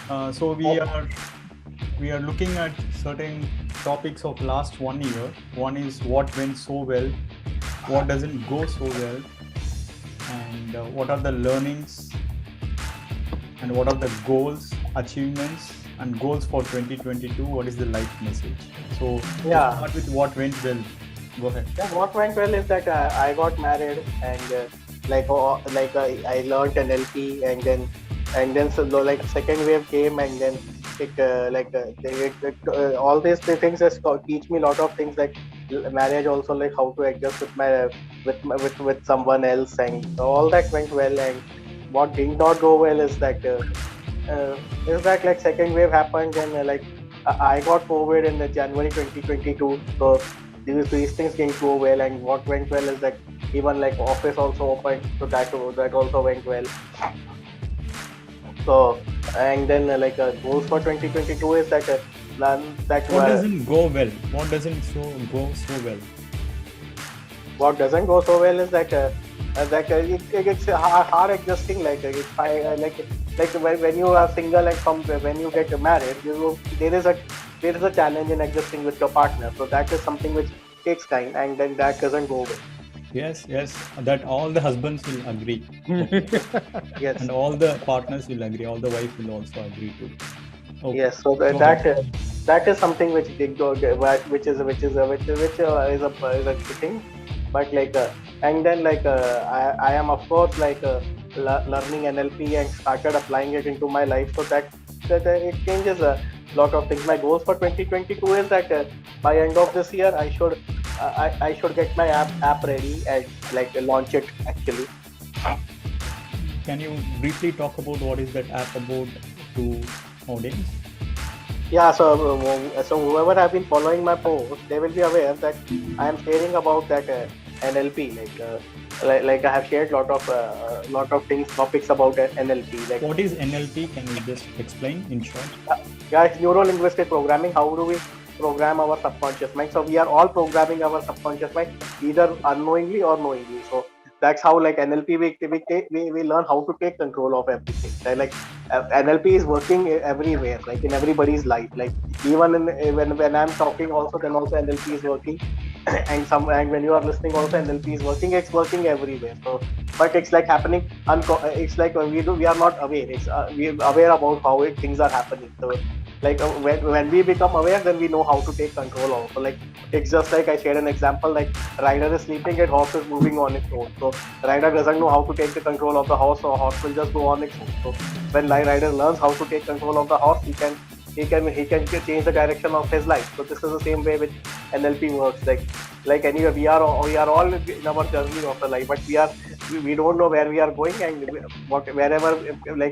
So we are looking at certain topics of last 1 year. One is what went so well, what doesn't go so well, and what are the learnings, and what are the goals, achievements, and goals for 2022. What is the life message? So to Yeah. start with what went well, go ahead. Yeah, what went well is that I got married and I learned NLP and then so like second wave came and then all these things just teach me a lot of things like marriage also like how to adjust with with someone else and all that went well. And what did not go well is that like second wave happened and I got COVID in the January 2022. So these things didn't go well. And what went well is that even like office also opened, so that also went well. So and then goals for 2022 is that learn that What doesn't go well? What doesn't go so well? what doesn't go so well is that it's hard adjusting. Like when you are single and when you get married, there is a challenge in adjusting with your partner. So that is something which takes time, and then that doesn't go well. Yes, that all the husbands will agree. Yes. And all the partners will agree, all the wife will also agree to. Okay. Yes, so that is something which did go, is a thing. But and then I am of course learning NLP and started applying it into my life. So that it changes a lot of things. My goals for 2022 is that by end of this year I should get my app ready and launch it actually. Can you briefly talk about what is that app about to audience? Yeah, so whoever have been following my post, they will be aware that I am sharing about that NLP. I have shared lot of things, topics about NLP. What is NLP? Can you just explain in short? Yeah, it's neuro linguistic programming. How do we program our subconscious mind? So we are all programming our subconscious mind either unknowingly or knowingly. So that's how NLP we learn how to take control of everything. NLP is working everywhere, like in everybody's life. Like even when I'm talking also, then also NLP is working. And when you are listening also, NLP is working. It's working everywhere. So but it's like happening it's like we are not aware. We are aware about how things are happening. So when we become aware, then we know how to take control also. Like it's just like I shared an example, like rider is sleeping and horse is moving on its own. So rider doesn't know how to take the control of the horse, so horse will just go on its own. So when rider learns how to take control of the horse, he can change the direction of his life. So this is the same way with NLP works. Anyway, we are all in our journey of the life, but we don't know where we are going, and wherever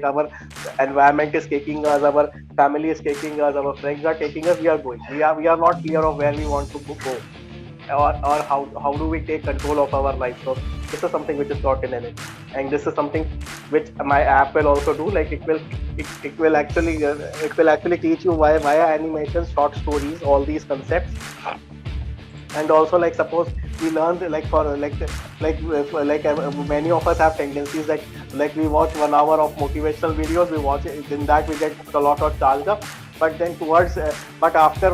our environment is taking us, our family is taking us, our friends are taking us, we are going. We are not clear of where we want to go, or how do we take control of our life. So this is something which is taught in NLP, and this is something which my app will also do. Like it will actually teach you via animations, short stories, all these concepts. And also suppose we learn many of us have tendencies we watch 1 hour of motivational videos, we watch it, in that we get a lot of charged up. But then but after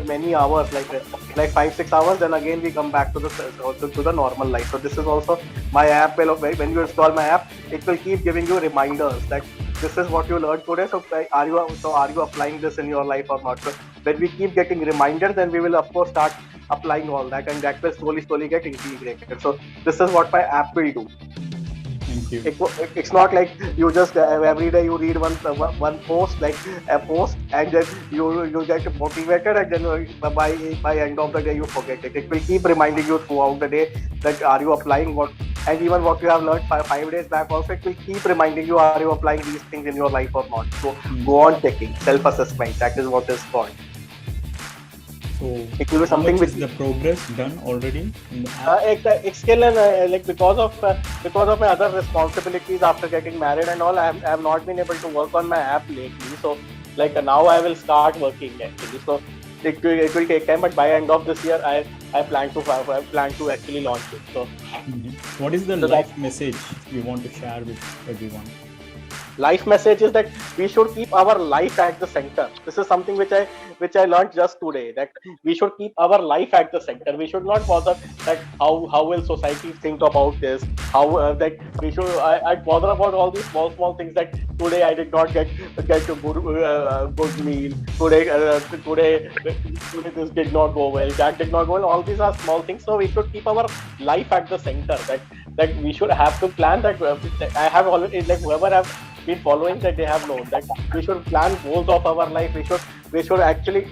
many hours, like 5-6 hours, then again we come back to the normal life. So this is also my app. When you install my app, it will keep giving you reminders that this is what you learned today. So are you applying this in your life or not? So when we keep getting reminders, then we will of course start applying all that, and that will slowly get integrated. So this is what my app will do. Thank you. It's not like you just every day you read one post, like a post, and then you get motivated, and then by end of the day you forget it. It will keep reminding you throughout the day that are you applying what, and even what you have learned 5 days back also, it will keep reminding you, are you applying these things in your life or not. So go on checking self-assessment. That is what is called. So it will be something which is the progress done already in the app? It's still because of my other responsibilities after getting married and all, I have not been able to work on my app lately. So now I will start working actually. So it will take time, but by end of this year I plan to actually launch it. So What is the life message you want to share with everyone? life message is that we should keep our life at the center. This is something which I learned just today, that we should keep our life at the center. We should not bother that how will society think about this, how that we should I bother about all these small things, that today I did not get a good meal today, today this did not go well, that did not go well. All these are small things, so we should keep our life at the center. That we should have to plan that. I have already, like, whoever have been following, that they have known that we should plan goals of our life. We should actually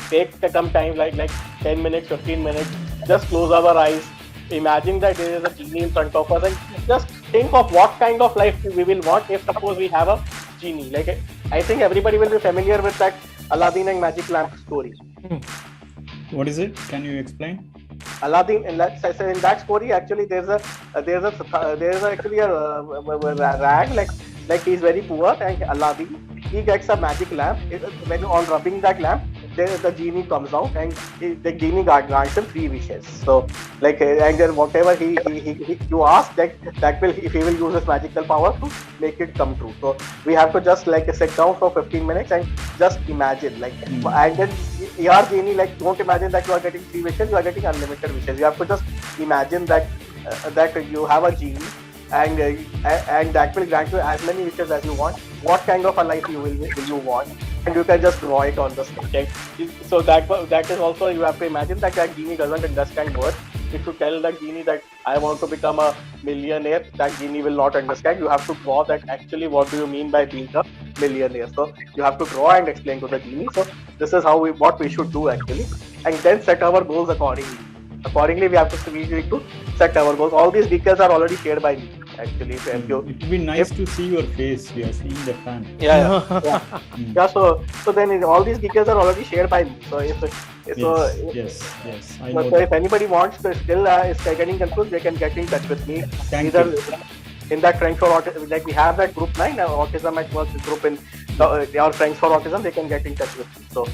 take some time, like 10 minutes, 15 minutes, just close our eyes, imagine that there is a genie in front of us, and just think of what kind of life we will want if suppose we have a genie. Like, I think everybody will be familiar with that Aladdin and magic lamp story. What is it? Can you explain? Aladdin, in that story, actually, there's actually a rag, like he's very poor, and Aladdin, he gets a magic lamp. When on rubbing that lamp, the genie comes out, and the genie grants him 3 wishes. So, like, and then whatever he you ask, that will, if he will use his magical power to make it come true. So we have to just, like, sit down for 15 minutes and just imagine, like, and then your genie, like, don't imagine that you are getting 3 wishes, you are getting unlimited wishes. You have to just imagine that you have a genie, and that will grant you as many wishes as you want. What kind of a life will you want, and you can just draw it on the screen. So that is also, you have to imagine that genie doesn't understand words. If you tell that genie that I want to become a millionaire, that genie will not understand. You have to draw that actually what do you mean by being a millionaire. So you have to draw and explain to the genie. So this is what we should do actually, and then set our goals accordingly. Accordingly, we need to set our goals. All these details are already shared by me. Actually, it would be nice to see your face. We are seeing the fan. Yeah. So then all these details are already shared by me. So yes. I know so if anybody wants to still is getting confused, they can get in touch with me. Thank you. In that Friends for Autism, like we have that group 9, Autism at Work group in our Friends for Autism, they can get in touch with me. So